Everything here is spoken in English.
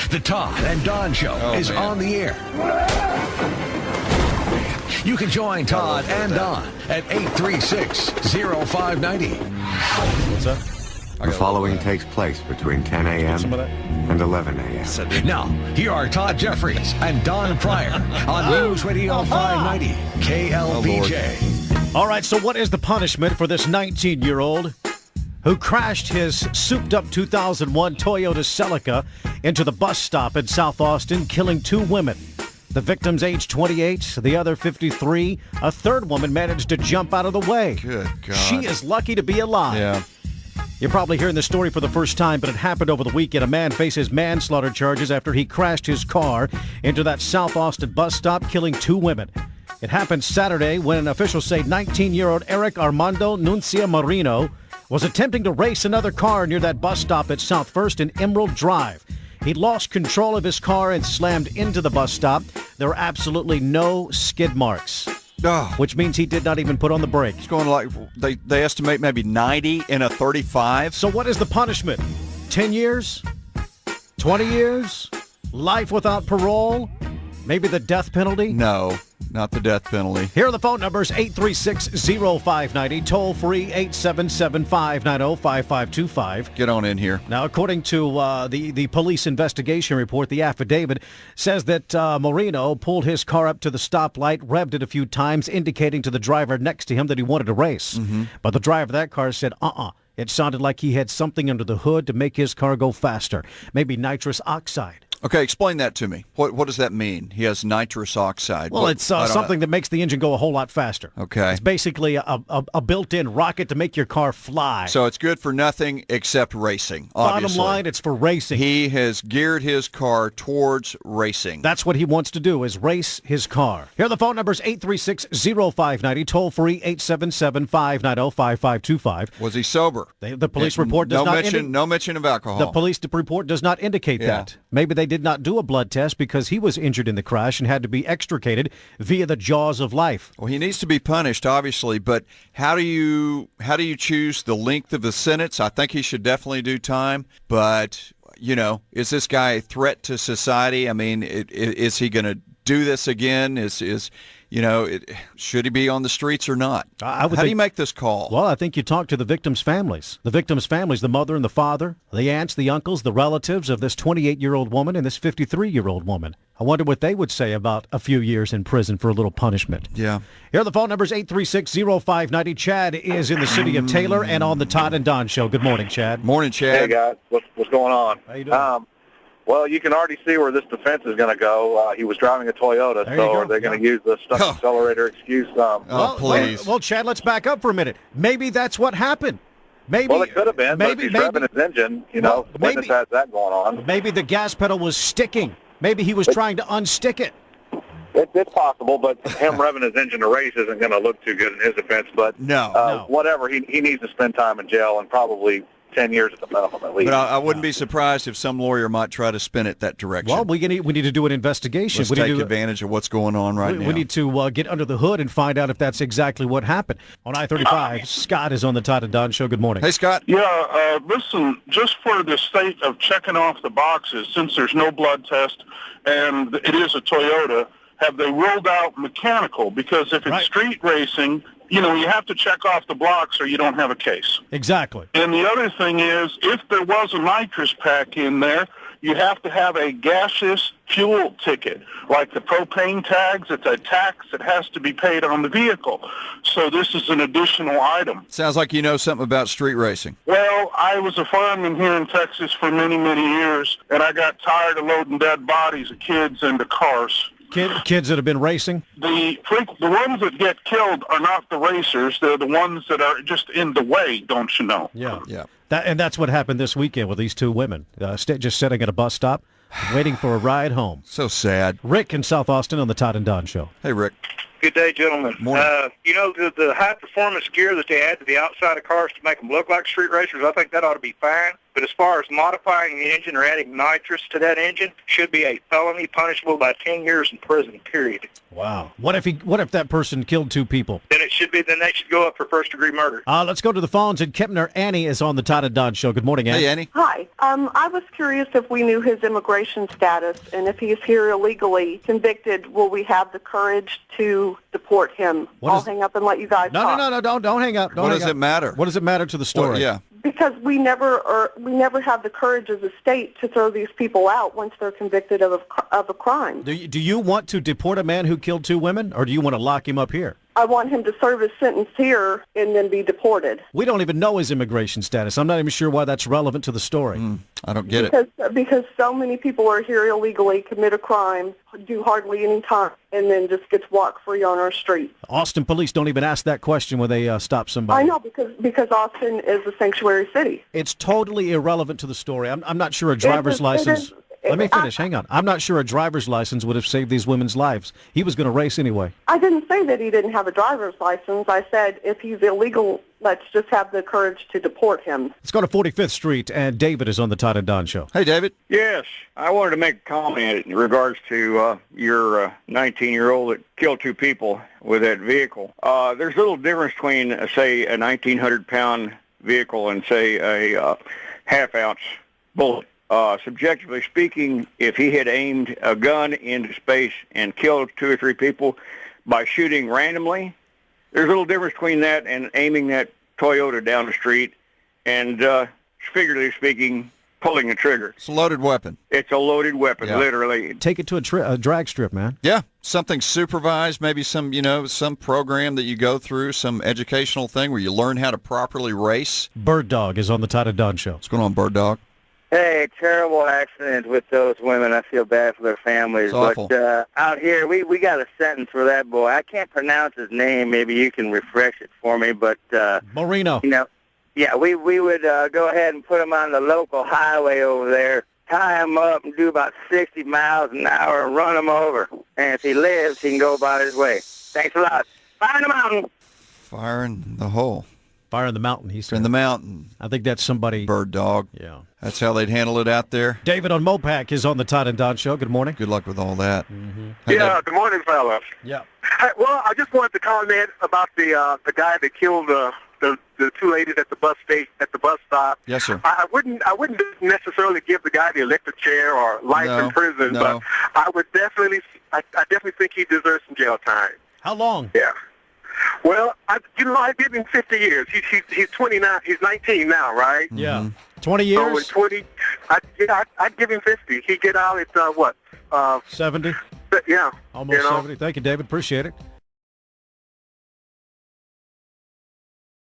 The Todd and Don Show is on the air. You can join Todd and Don at 836-0590. What's that? The following takes place between 10 a.m. and 11 a.m. Now, here are Todd Jeffries and Don Pryor on News Radio 590 KLBJ. All right, so what is the punishment for this 19-year-old who crashed his souped-up 2001 Toyota Celica into the bus stop in South Austin, killing 2 women? The victim's age 28, the other 53. A third woman managed to jump out of the way. Good God. She is lucky to be alive. Yeah. You're probably hearing this story for the first time, but it happened over the weekend. A man faces manslaughter charges after he crashed his car into that South Austin bus stop, killing 2 women. It happened Saturday when officials say 19-year-old Eric Armando Nuncia Marino was attempting to race another car near that bus stop at South First and Emerald Drive. He lost control of his car and slammed into the bus stop. There were absolutely no skid marks, which means he did not even put on the brake. It's going like, they estimate maybe 90 in a 35. So what is the punishment? 10 years? 20 years? Life without parole? Maybe the death penalty? No, not the death penalty. Here are the phone numbers, 836-0590, toll-free 877-590-5525. Get on in here. Now, according to the police investigation report, the affidavit says that Marino pulled his car up to the stoplight, revved it a few times, indicating to the driver next to him that he wanted to race. Mm-hmm. But the driver of that car said, It sounded like he had something under the hood to make his car go faster, maybe nitrous oxide. Okay, explain that to me. What does that mean? He has nitrous oxide. Well, it's something that makes the engine go a whole lot faster. Okay. It's basically a built-in rocket to make your car fly. So it's good for nothing except racing, obviously. Bottom line, it's for racing. He has geared his car towards racing. That's what he wants to do, is race his car. Here are the phone numbers, 836-0590, toll-free 877-590-5525. Was he sober? The police report does no mention of alcohol. The police report does not indicate that. Maybe they did not do a blood test because he was injured in the crash and had to be extricated via the jaws of life. Well, he needs to be punished, obviously, but how do you choose the length of the sentence? I think he should definitely do time, but, is this guy a threat to society? I mean, is he going to do this again? Should he be on the streets or not? How do you make this call? Well, I think you talk to the victims' families. The victims' families, the mother and the father, the aunts, the uncles, the relatives of this 28-year-old woman and this 53-year-old woman. I wonder what they would say about a few years in prison for a little punishment. Yeah. Here are the phone numbers, 836-0590. Chad is in the city of Taylor and on the Todd and Don Show. Good morning, Chad. Morning, Chad. Hey, guys. What's going on? How you doing? Well, you can already see where this defense is going to go. He was driving a Toyota, so are they going to use the stuck accelerator excuse? Please. Well, Chad, let's back up for a minute. Maybe that's what happened. Maybe. Well, it could have been, but if he's revving his engine, the witness has that going on. Maybe the gas pedal was sticking. Maybe he was trying to unstick it. It's possible, but him revving his engine to race isn't going to look too good in his defense. But no. Whatever, he needs to spend time in jail and probably 10 years at the minimum, at least. But I wouldn't be surprised if some lawyer might try to spin it that direction. Well, we need to do an investigation. Let's take advantage of what's going on now. We need to get under the hood and find out if that's exactly what happened. On I-35, Scott is on the Todd and Don Show. Good morning. Hey, Scott. Yeah, listen, just for the sake of checking off the boxes, since there's no blood test and it is a Toyota, have they ruled out mechanical? Because if it's street racing, you have to check off the blocks or you don't have a case. Exactly. And the other thing is, if there was a nitrous pack in there, you have to have a gaseous fuel ticket. Like the propane tags, it's a tax that has to be paid on the vehicle. So this is an additional item. Sounds like you know something about street racing. Well, I was a fireman here in Texas for many, many years, and I got tired of loading dead bodies of kids into cars. Kids that have been racing? The ones that get killed are not the racers. They're the ones that are just in the way, don't you know? Yeah. That's what happened this weekend with these 2 women, just sitting at a bus stop, waiting for a ride home. So sad. Rick in South Austin on the Todd and Don Show. Hey, Rick. Good day, gentlemen. Morning. The high-performance gear that they add to the outside of cars to make them look like street racers, I think that ought to be fine. But as far as modifying the engine or adding nitrous to that engine, should be a felony punishable by 10 years in prison, period. Wow. What if that person killed 2 people? Then they should go up for first-degree murder. Let's go to the phones. And Kempner, Annie is on the Todd and Don Show. Good morning, Annie. Hey, Annie. Hi. I was curious if we knew his immigration status, and if he is here illegally convicted, will we have the courage to deport him? I'll hang up and let you guys talk. No, don't hang up. What does it matter? What does it matter to the story? Well, yeah. Because we never have the courage as a state to throw these people out once they're convicted of a crime. Do you want to deport a man who killed 2 women, or do you want to lock him up here? I want him to serve his sentence here and then be deported. We don't even know his immigration status. I'm not even sure why that's relevant to the story. I don't get it. Because so many people are here illegally, commit a crime, do hardly any time, and then just gets walk free on our streets. Austin police don't even ask that question when they stop somebody. I know, because Austin is a sanctuary city. It's totally irrelevant to the story. I'm not sure a driver's license... Let me finish. Hang on. I'm not sure a driver's license would have saved these women's lives. He was going to race anyway. I didn't say that he didn't have a driver's license. I said if he's illegal, let's just have the courage to deport him. Let's go to 45th Street, and David is on the Todd and Don Show. Hey, David. Yes, I wanted to make a comment in regards to your 19-year-old that killed 2 people with that vehicle. There's a little difference between, say, a 1,900-pound vehicle and, say, a half-ounce bullet. Subjectively speaking, if he had aimed a gun into space and killed 2 or 3 people by shooting randomly, there's a little difference between that and aiming that Toyota down the street and, figuratively speaking, pulling the trigger. It's a loaded weapon. It's a loaded weapon, literally. Take it to a drag strip, man. Yeah, something supervised, maybe some program that you go through, some educational thing where you learn how to properly race. Bird Dog is on the Todd and Don Show. What's going on, Bird Dog? Hey, terrible accident with those women. I feel bad for their families. It's awful. But out here, we got a sentence for that boy. I can't pronounce his name. Maybe you can refresh it for me. But Moreno. Yeah, we would go ahead and put him on the local highway over there, tie him up and do about 60 miles an hour and run him over. And if he lives, he can go about his way. Thanks a lot. Fire in the mountain. Fire in the hole. Fire in the mountain, he said. In the mountain. I think that's somebody... Bird Dog. Yeah. That's how they'd handle it out there. David on Mopac is on the Todd and Don Show. Good morning. Good luck with all that. Mm-hmm. Yeah, good morning, fellas. Yeah. Well, I just wanted to comment about the guy that killed the 2 ladies at the bus stop. Yes, sir. I wouldn't necessarily give the guy the electric chair or life in prison, but I definitely think he deserves some jail time. How long? Yeah. Well, I'd give him 50 years. He's 29. He's 19 now, right? Yeah. 20 years? So in 20, I'd give him 50. He'd get out at, 70? Yeah. Almost 70. Thank you, David. Appreciate it.